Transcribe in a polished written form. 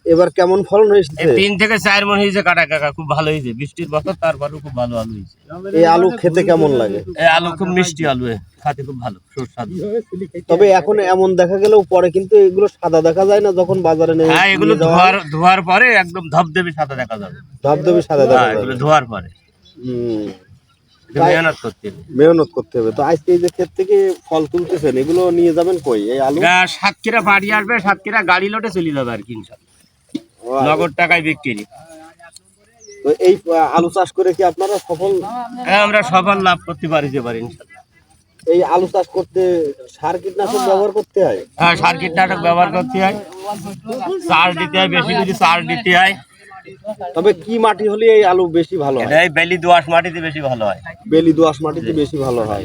এবার কেমন ফলন হয়েছে? 3 থেকে 4 মণ হয়েছে কাটা কাকা, খুব ভালো হয়েছে, বৃষ্টির বছর, তারপরেও খুব ভালো আলু হয়েছে। এই আলু খেতে কেমন লাগে? এই আলু খুব মিষ্টি আলু, খাতে খুব ভালো সুস্বাদু। তবে এখন এমন দেখা গেলেও পরে কিন্তু এগুলো সাদা দেখা যায় না যখন বাজারে নিয়ে হ্যাঁ, এগুলো ধোয়ার পরে একদম ধবধবে সাদা দেখা যাবে। ধবধবে সাদা দেখা যাবে এগুলো ধোয়ার পরে মেহনত করতে হবে। তো আজকে এই যে ক্ষেত থেকে ফল তুলতেছেন, এগুলো নিয়ে যাবেন কই? এই আলু সাতক্ষীরা বাড়ি আসবে, সাতক্ষীরা গাড়ি লোটে চলে যাবে আর কি, নগদ টাকায় বিক্রি। তো এই আলু চাষ করে কি আপনারা সফল? হ্যাঁ, আমরা সফল লাভ করতে পারি যে পারি। এই আলু চাষ করতে সার কীটনাশক ব্যবহার করতে হয়? হ্যাঁ, সার কীটনাশক ব্যবহার করতে হয়, সার দিতে হয়, বেশি কিছু সার দিতে হয়। তবে কি মাটি হলে এই আলু বেশি ভালো হয়? বেলি দোআঁশ মাটিতে বেশি ভালো হয়। বেলি দোআঁশ মাটিতে বেশি ভালো হয়।